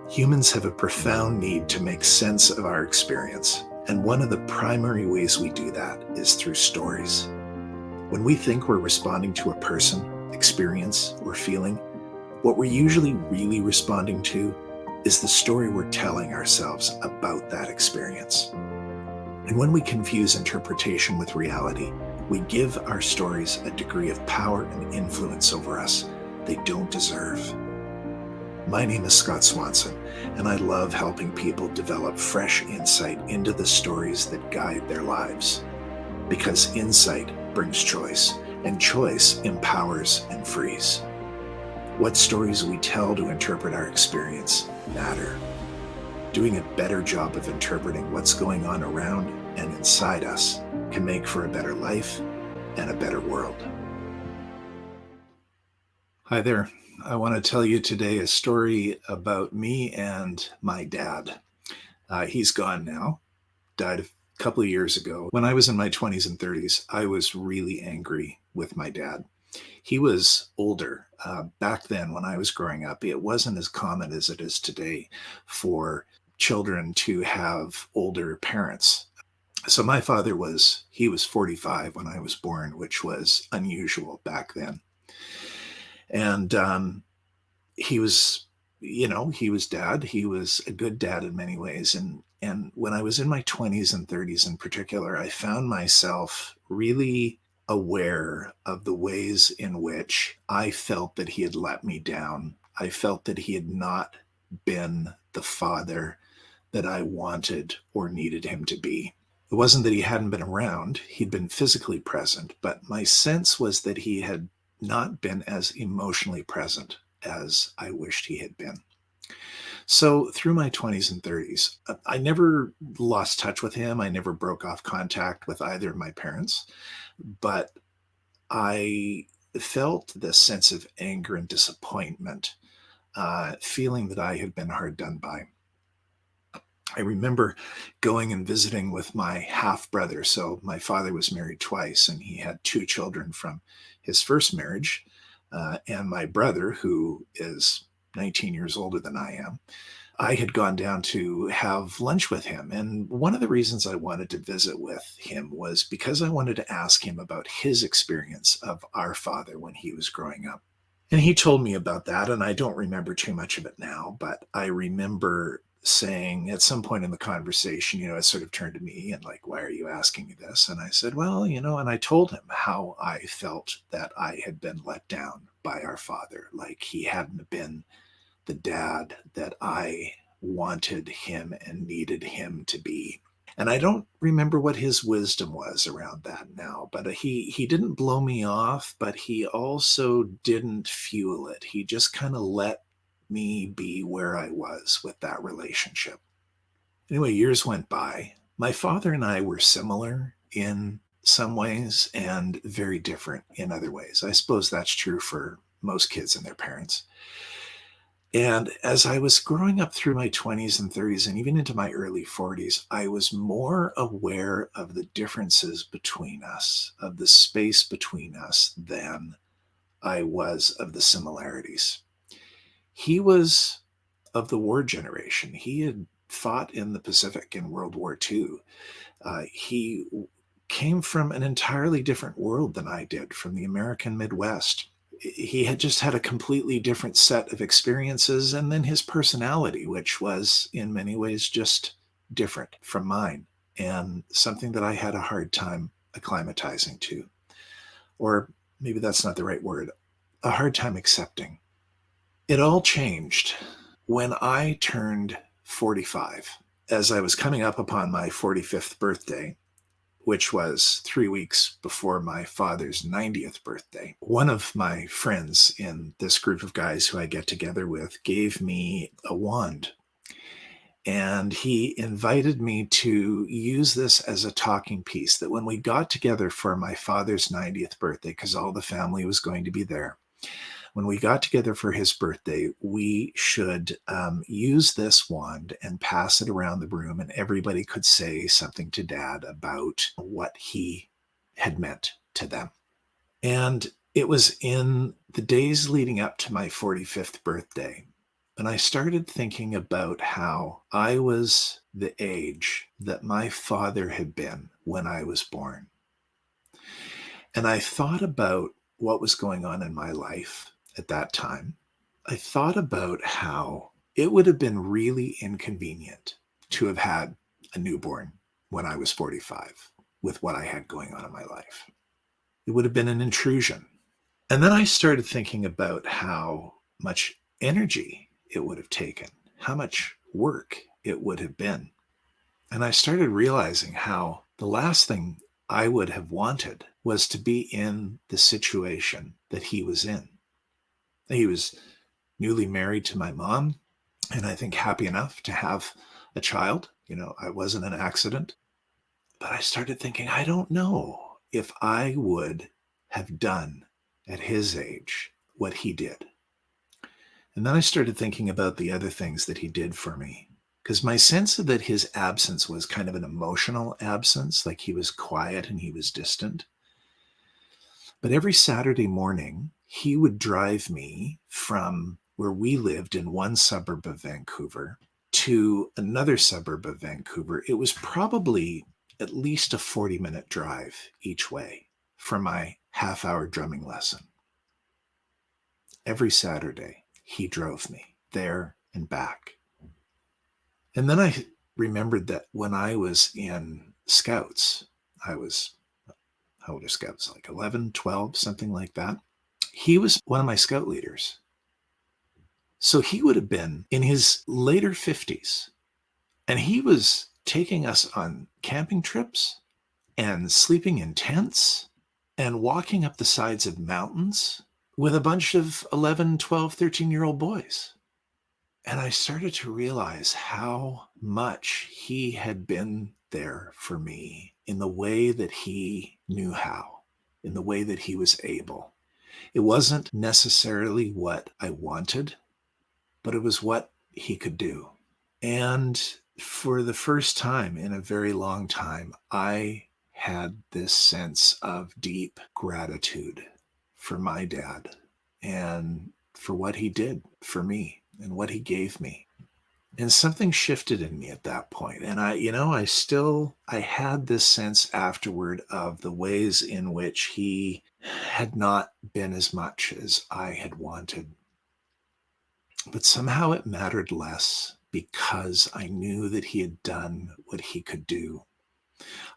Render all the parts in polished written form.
Humans have a profound need to make sense of our experience, and one of the primary ways we do that is through stories. When we think we're responding to a person, experience, or feeling, what we're usually really responding to is the story we're telling ourselves about that experience. And when we confuse interpretation with reality, we give our stories a degree of power and influence over us they don't deserve. My name is Scottrswasnon, and I love helping people develop fresh insight into the stories that guide their lives. Because insight brings choice, and choice empowers and frees. What stories we tell to interpret our experience matter. Doing a better job of interpreting what's going on around and inside us can make for a better life and a better world. Hi there. I want to tell you today a story about me and my dad. He's gone now, died a couple of years ago. When I was in my 20s and 30s, I was really angry with my dad. He was older. Back then, when I was growing up, it wasn't as common as it is today for children to have older parents. So my father was 45 when I was born, which was unusual back then. And he was, he was dad. He was a good dad in many ways. And when I was in my 20s and 30s in particular, I found myself really aware of the ways in which I felt that he had let me down. I felt that he had not been the father that I wanted or needed him to be. It wasn't that he hadn't been around. He'd been physically present, but my sense was that he had not been as emotionally present as I wished he had been. So through my 20s and 30s, I never lost touch with him. I never broke off contact with either of my parents, but I felt this sense of anger and disappointment, feeling that I had been hard done by. I remember going and visiting with my half brother. So my father was married twice, and he had two children from his first marriage. And my brother, who is 19 years older than I am, I had gone down to have lunch with him. And one of the reasons I wanted to visit with him was because I wanted to ask him about his experience of our father when he was growing up. And he told me about that, and I don't remember too much of it now, but I remember saying at some point in the conversation, it sort of turned to me and like, why are you asking me this? And I said, well, and I told him how I felt that I had been let down by our father, like he hadn't been the dad that I wanted him and needed him to be. And I don't remember what his wisdom was around that now, but he didn't blow me off, but he also didn't fuel it. He just kind of let me be where I was with that relationship. Anyway, years went by. My father and I were similar in some ways and very different in other ways. I suppose that's true for most kids and their parents. And as I was growing up through my 20s and 30s and even into my early 40s, I was more aware of the differences between us, of the space between us, than I was of the similarities. He was of the war generation. He had fought in the Pacific in World War II. He came from an entirely different world than I did, from the American Midwest. He had just had a completely different set of experiences, and then his personality, which was in many ways just different from mine, and something that I had a hard time acclimatizing to. Or maybe that's not the right word, a hard time accepting. It all changed when I turned 45. As I was coming up upon my 45th birthday, which was 3 weeks before my father's 90th birthday, one of my friends in this group of guys who I get together with gave me a wand. And he invited me to use this as a talking piece, that when we got together for my father's 90th birthday, because all the family was going to be there, when we got together for his birthday, we should use this wand and pass it around the room, and everybody could say something to Dad about what he had meant to them. And it was in the days leading up to my 45th birthday And I started thinking about how I was the age that my father had been when I was born. And I thought about what was going on in my life at that time. I thought about how it would have been really inconvenient to have had a newborn when I was 45 with what I had going on in my life. It would have been an intrusion. And then I started thinking about how much energy it would have taken, how much work it would have been. And I started realizing how the last thing I would have wanted was to be in the situation that he was in. He was newly married to my mom, and I think happy enough to have a child. I wasn't an accident. But I started thinking, I don't know if I would have done at his age what he did. And then I started thinking about the other things that he did for me. Because my sense of that his absence was kind of an emotional absence, like he was quiet and he was distant. But every Saturday morning, he would drive me from where we lived in one suburb of Vancouver to another suburb of Vancouver. It was probably at least a 40-minute drive each way for my half-hour drumming lesson. Every Saturday, he drove me there and back. And then I remembered that when I was in Scouts, how old are Scouts? Like 11, 12, something like that. He was one of my Scout leaders. So he would have been in his later 50s. And he was taking us on camping trips and sleeping in tents and walking up the sides of mountains with a bunch of 11, 12, 13-year-old boys. And I started to realize how much he had been there for me in the way that he knew how, in the way that he was able. It wasn't necessarily what I wanted, but it was what he could do. And for the first time in a very long time, I had this sense of deep gratitude for my dad and for what he did for me and what he gave me. And something shifted in me at that point. And I had this sense afterward of the ways in which he had not been as much as I had wanted. But somehow it mattered less because I knew that he had done what he could do.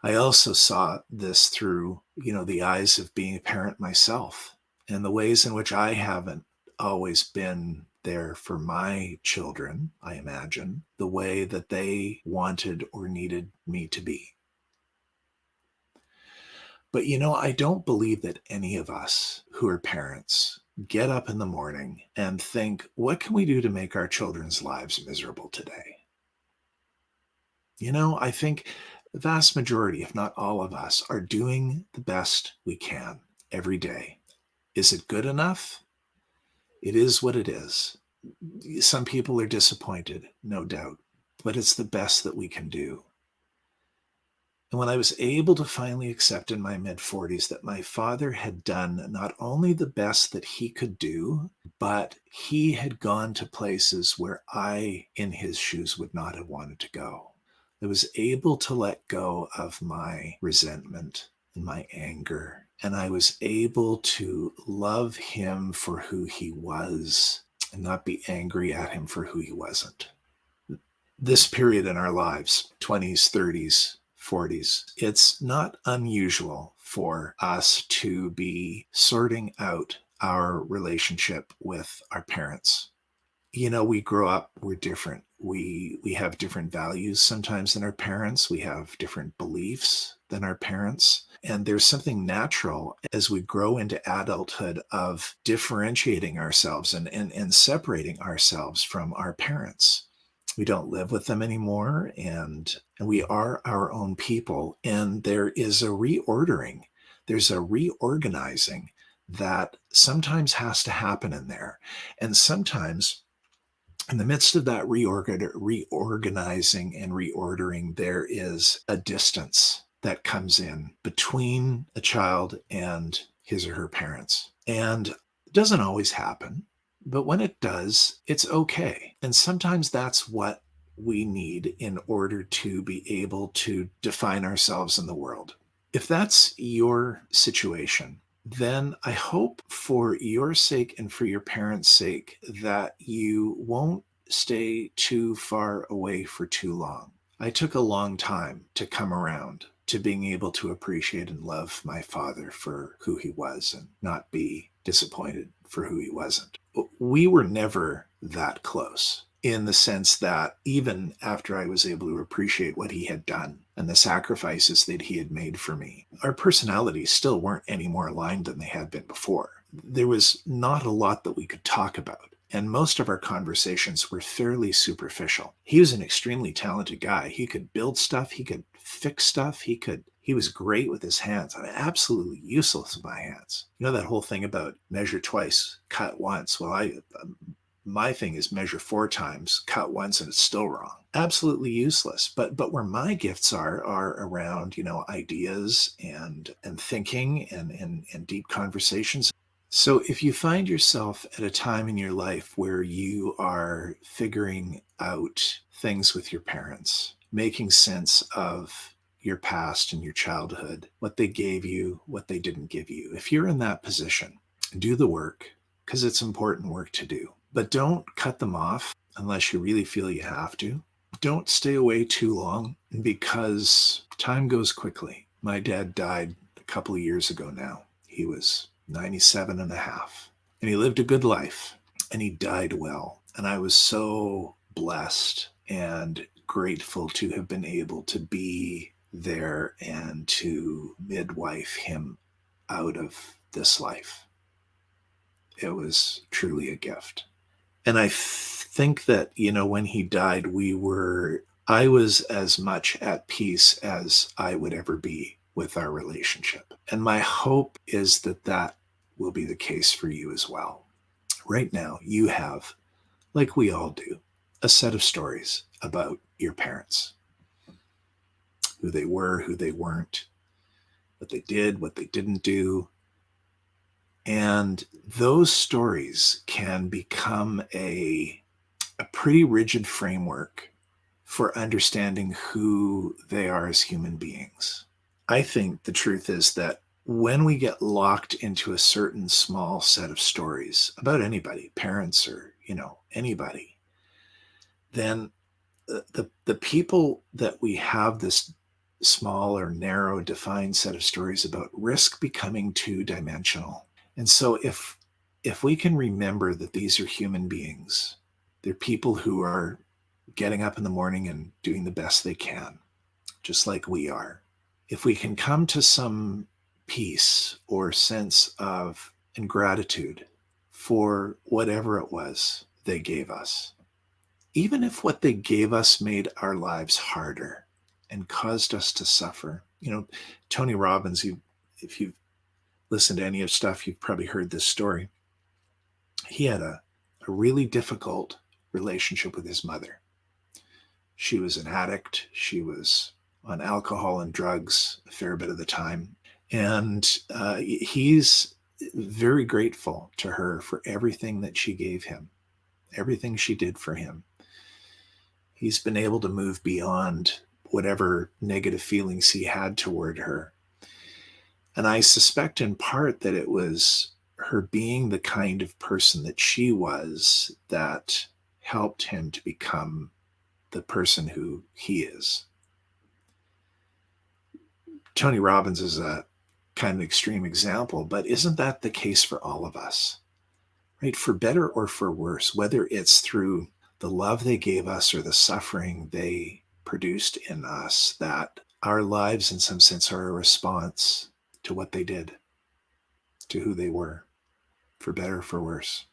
I also saw this through, the eyes of being a parent myself and the ways in which I haven't always been there for my children, I imagine, the way that they wanted or needed me to be. But, I don't believe that any of us who are parents get up in the morning and think, what can we do to make our children's lives miserable today? I think the vast majority, if not all of us, are doing the best we can every day. Is it good enough? It is what it is. Some people are disappointed, no doubt, but it's the best that we can do. And when I was able to finally accept in my mid-40s that my father had done not only the best that he could do, but he had gone to places where I, in his shoes, would not have wanted to go. I was able to let go of my resentment and my anger, and I was able to love him for who he was and not be angry at him for who he wasn't. This period in our lives, 20s, 30s, 40s, it's not unusual for us to be sorting out our relationship with our parents. We grow up, we're different. We have different values sometimes than our parents. We have different beliefs than our parents. And there's something natural as we grow into adulthood of differentiating ourselves and separating ourselves from our parents. We don't live with them anymore, and we are our own people. And there is a reordering. There's a reorganizing that sometimes has to happen in there. And sometimes in the midst of that reorganizing and reordering, there is a distance that comes in between a child and his or her parents. And it doesn't always happen. But when it does, it's okay. And sometimes that's what we need in order to be able to define ourselves in the world. If that's your situation, then I hope for your sake and for your parents' sake that you won't stay too far away for too long. I took a long time to come around to being able to appreciate and love my father for who he was and not be disappointed for who he wasn't. We were never that close, in the sense that even after I was able to appreciate what he had done and the sacrifices that he had made for me, our personalities still weren't any more aligned than they had been before. There was not a lot that we could talk about, and most of our conversations were fairly superficial. He was an extremely talented guy. He could build stuff, he could fix stuff, he was great with his hands. I'm absolutely useless with my hands. You know that whole thing about measure twice, cut once. Well, my thing is measure 4 times, cut once, and it's still wrong. Absolutely useless. But where my gifts are around, ideas and thinking and deep conversations. So if you find yourself at a time in your life where you are figuring out things with your parents, making sense of your past and your childhood, what they gave you, what they didn't give you, if you're in that position, do the work, because it's important work to do. But don't cut them off unless you really feel you have to. Don't stay away too long, because time goes quickly. My dad died a couple of years ago now. He was 97 and a half. And he lived a good life, and he died well. And I was so blessed and grateful to have been able to be there and to midwife him out of this life. It was truly a gift. And I think that, when he died, I was as much at peace as I would ever be with our relationship. And my hope is that that will be the case for you as well. Right now, you have, like we all do, a set of stories about your parents, who they were, who they weren't, what they did, what they didn't do. And those stories can become a pretty rigid framework for understanding who they are as human beings. I think the truth is that when we get locked into a certain small set of stories about anybody, parents or, anybody, then the people that we have this small or narrow defined set of stories about risk becoming two-dimensional. And so if we can remember that these are human beings, they're people who are getting up in the morning and doing the best they can, just like we are. If we can come to some peace or sense of gratitude for whatever it was they gave us, even if what they gave us made our lives harder and caused us to suffer. Tony Robbins, if you've listened to any of his stuff, you've probably heard this story. He had a really difficult relationship with his mother. She was an addict. She was on alcohol and drugs a fair bit of the time. And he's very grateful to her for everything that she gave him, everything she did for him. He's been able to move beyond whatever negative feelings he had toward her. And I suspect in part that it was her being the kind of person that she was that helped him to become the person who he is. Tony Robbins is a kind of extreme example, but isn't that the case for all of us? Right? For better or for worse, whether it's through the love they gave us or the suffering they produced in us, that our lives in some sense are a response to what they did, to who they were, for better or for worse.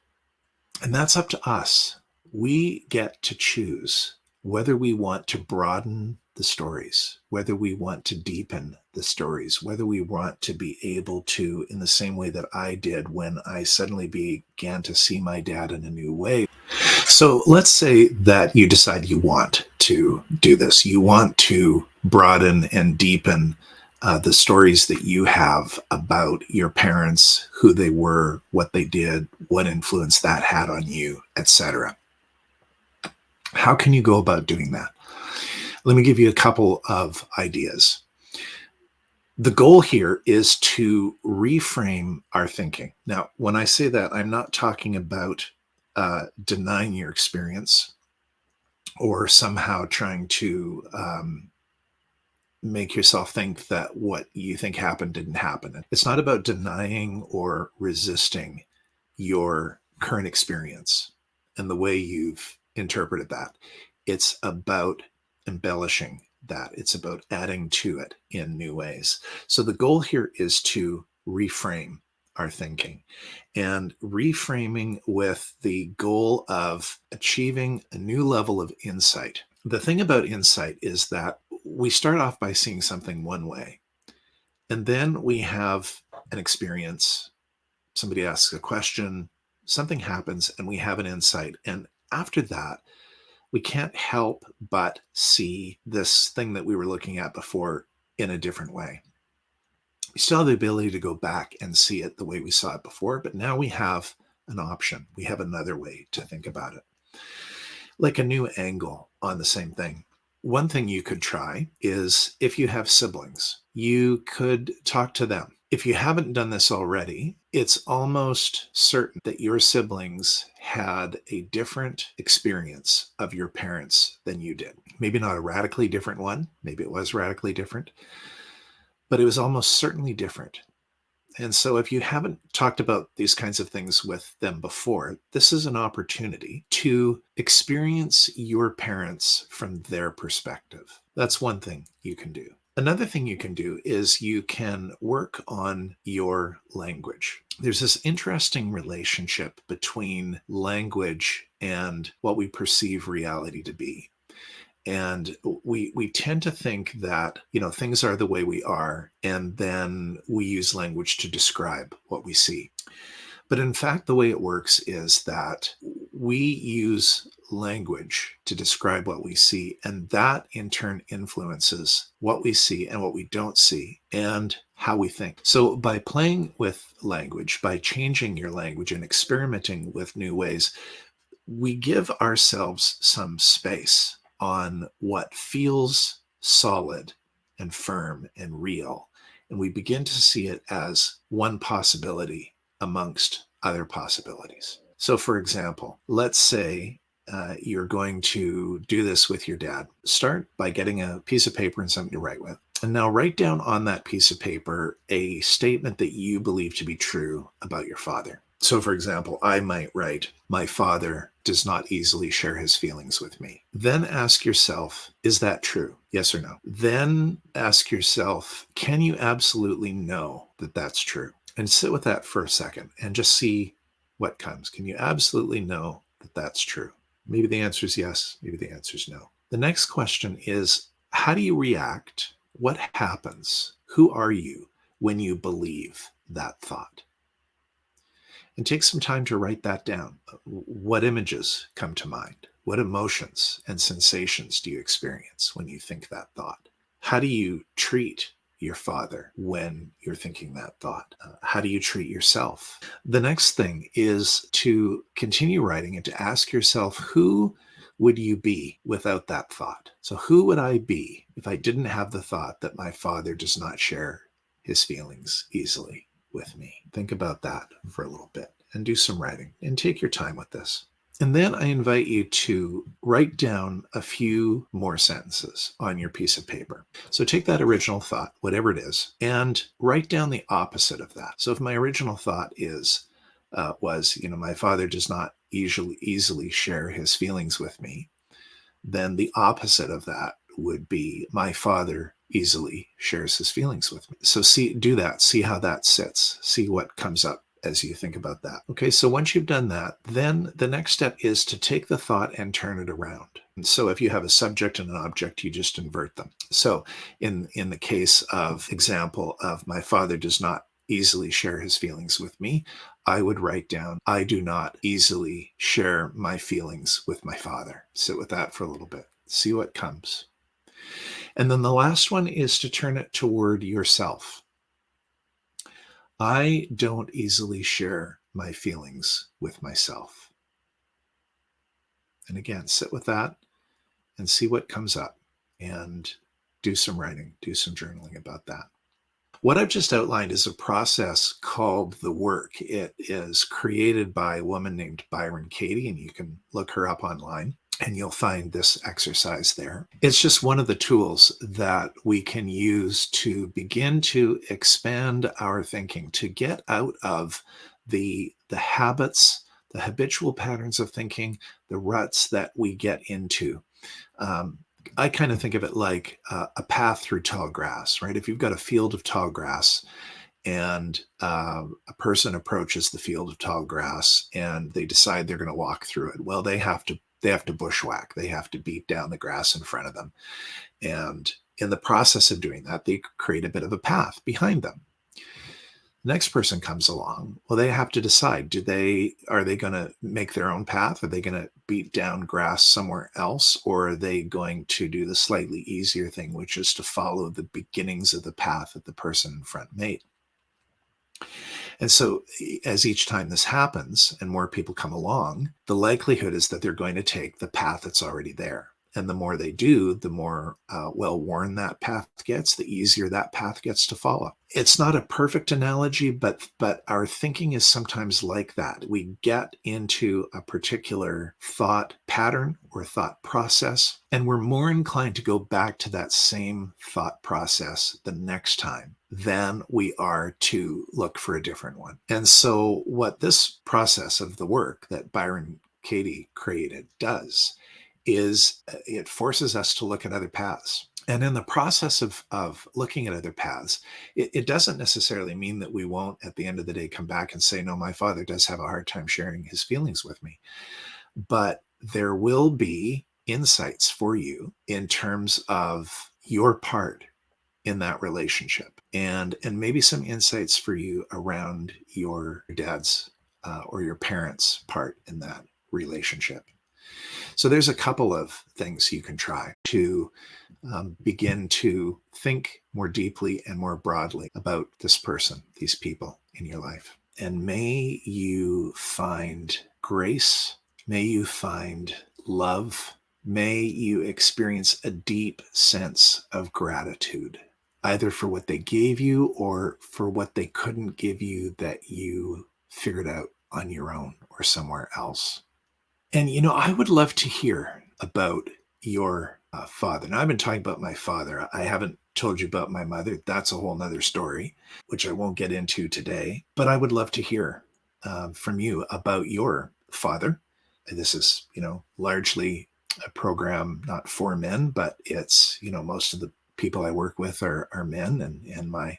And that's up to us. We get to choose whether we want to broaden the stories, whether we want to deepen the stories, whether we want to be able to, in the same way that I did when I suddenly began to see my dad in a new way. So let's say that you decide you want to do this. You want to broaden and deepen the stories that you have about your parents, who they were, what they did, what influence that had on you, etc. How can you go about doing that? Let me give you a couple of ideas. The goal here is to reframe our thinking. Now, when I say that, I'm not talking about denying your experience or somehow trying to make yourself think that what you think happened didn't happen. It's not about denying or resisting your current experience and the way you've interpreted that. It's about embellishing that. It's about adding to it in new ways. So the goal here is to reframe our thinking, and reframing with the goal of achieving a new level of insight. The thing about insight is that we start off by seeing something one way, and then we have an experience. Somebody asks a question, something happens, and we have an insight. And after that, we can't help but see this thing that we were looking at before in a different way. We still have the ability to go back and see it the way we saw it before, but now we have an option. We have another way to think about it, like a new angle on the same thing. One thing you could try is, if you have siblings, you could talk to them. If you haven't done this already, it's almost certain that your siblings had a different experience of your parents than you did. Maybe not a radically different one. Maybe it was radically different, but it was almost certainly different. And so if you haven't talked about these kinds of things with them before, this is an opportunity to experience your parents from their perspective. That's one thing you can do. Another thing you can do is you can work on your language. There's this interesting relationship between language and what we perceive reality to be. And we tend to think that, things are the way we are, and then we use language to describe what we see. But in fact, the way it works is that we use language to describe what we see, and that in turn influences what we see and what we don't see and how we think. So by playing with language, by changing your language and experimenting with new ways, we give ourselves some space on what feels solid and firm and real. And we begin to see it as one possibility amongst other possibilities. So, for example, let's say you're going to do this with your dad. Start by getting a piece of paper and something to write with. And now write down on that piece of paper a statement that you believe to be true about your father. So, for example, I might write, "My father does not easily share his feelings with me." Then ask yourself, is that true? Yes or no? Then ask yourself, can you absolutely know that that's true? And sit with that for a second and just see what comes. Can you absolutely know that that's true? Maybe the answer is yes. Maybe the answer is no. The next question is, how do you react? What happens? Who are you when you believe that thought? And take some time to write that down. What images come to mind? What emotions and sensations do you experience when you think that thought? How do you treat your father when you're thinking that thought? How do you treat yourself? The next thing is to continue writing and to ask yourself, who would you be without that thought? So who would I be if I didn't have the thought that my father does not share his feelings easily with me? Think about that for a little bit and do some writing and take your time with this. And then I invite you to write down a few more sentences on your piece of paper. So take that original thought, whatever it is, and write down the opposite of that. So if my original thought was, my father does not easily share his feelings with me, then the opposite of that would be, my father easily shares his feelings with me. So do that, see how that sits, see what comes up as you think about that. Okay, so once you've done that, then the next step is to take the thought and turn it around. And so if you have a subject and an object, you just invert them. So in the case of example of, my father does not easily share his feelings with me, I would write down, I do not easily share my feelings with my father. Sit with that for a little bit. See what comes. And then the last one is to turn it toward yourself. I don't easily share my feelings with myself. And again, sit with that and see what comes up and do some writing, do some journaling about that. What I've just outlined is a process called the work. It is created by a woman named Byron Katie, and you can look her up online and you'll find this exercise there. It's just one of the tools that we can use to begin to expand our thinking, to get out of the habits, the habitual patterns of thinking, the ruts that we get into. I kind of think of it like a path through tall grass, right? If you've got a field of tall grass and a person approaches the field of tall grass and they decide they're going to walk through it, well, they have to bushwhack. They have to beat down the grass in front of them. And in the process of doing that, they create a bit of a path behind them. The next person comes along. Well, they have to decide, are they going to make their own path? Are they going to beat down grass somewhere else? Or are they going to do the slightly easier thing, which is to follow the beginnings of the path that the person in front made? And so as each time this happens and more people come along, the likelihood is that they're going to take the path that's already there. And the more they do, the more well-worn that path gets, the easier that path gets to follow. It's not a perfect analogy, but our thinking is sometimes like that. We get into a particular thought pattern or thought process, and we're more inclined to go back to that same thought process the next time than we are to look for a different one. And so what this process of the work that Byron Katie created does is it forces us to look at other paths. And in the process of looking at other paths, it doesn't necessarily mean that we won't, at the end of the day, come back and say, no, my father does have a hard time sharing his feelings with me. But there will be insights for you in terms of your part in that relationship, and maybe some insights for you around your dad's or your parents' part in that relationship. So there's a couple of things you can try to begin to think more deeply and more broadly about this person, these people in your life. And may you find grace, may you find love, may you experience a deep sense of gratitude, either for what they gave you or for what they couldn't give you that you figured out on your own or somewhere else. And, I would love to hear about your father. Now, I've been talking about my father. I haven't told you about my mother. That's a whole nother story, which I won't get into today. But I would love to hear from you about your father. And this is, largely a program not for men, but it's, most of the people I work with are men, and my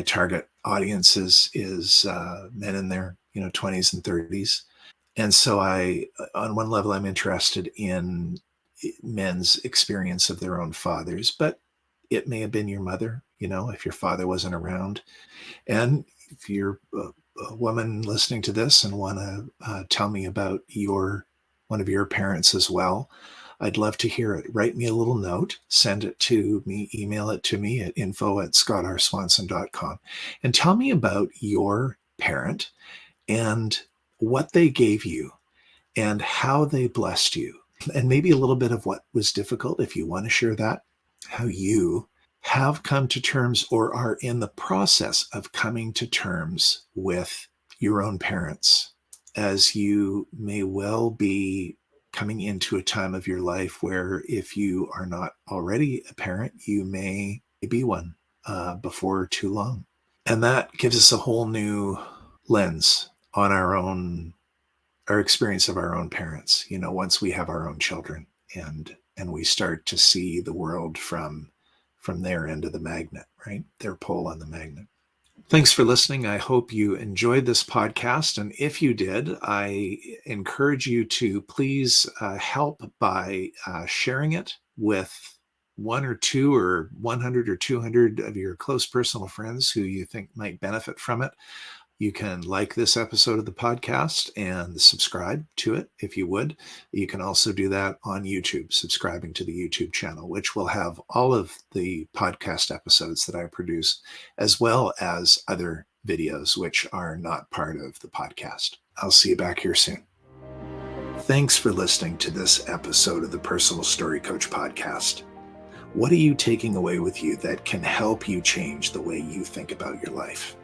target audience is men in their, 20s and 30s. And so on one level, I'm interested in men's experience of their own fathers, but it may have been your mother, if your father wasn't around. And if you're a woman listening to this and want to tell me about one of your parents as well, I'd love to hear it. Write me a little note, send it to me, email it to me at info@Scottrswasnon.com, and tell me about your parent and what they gave you and how they blessed you. And maybe a little bit of what was difficult, if you want to share that, how you have come to terms or are in the process of coming to terms with your own parents, as you may well be coming into a time of your life where, if you are not already a parent, you may be one before too long. And that gives us a whole new lens on our experience of our own parents, once we have our own children, and we start to see the world from their end of the magnet, right? Their pole on the magnet. Thanks for listening. I hope you enjoyed this podcast. And if you did, I encourage you to please help by sharing it with one or two or 100 or 200 of your close personal friends who you think might benefit from it. You can like this episode of the podcast and subscribe to it if you would. You can also do that on YouTube, subscribing to the YouTube channel, which will have all of the podcast episodes that I produce, as well as other videos which are not part of the podcast. I'll see you back here soon. Thanks for listening to this episode of the Personal Story Coach podcast. What are you taking away with you that can help you change the way you think about your life?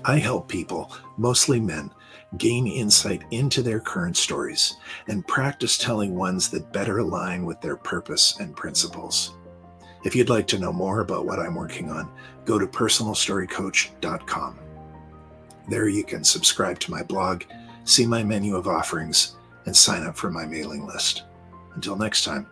I help people, mostly men, gain insight into their current stories and practice telling ones that better align with their purpose and principles. If you'd like to know more about what I'm working on, go to personalstorycoach.com. There you can subscribe to my blog, see my menu of offerings, and sign up for my mailing list. Until next time.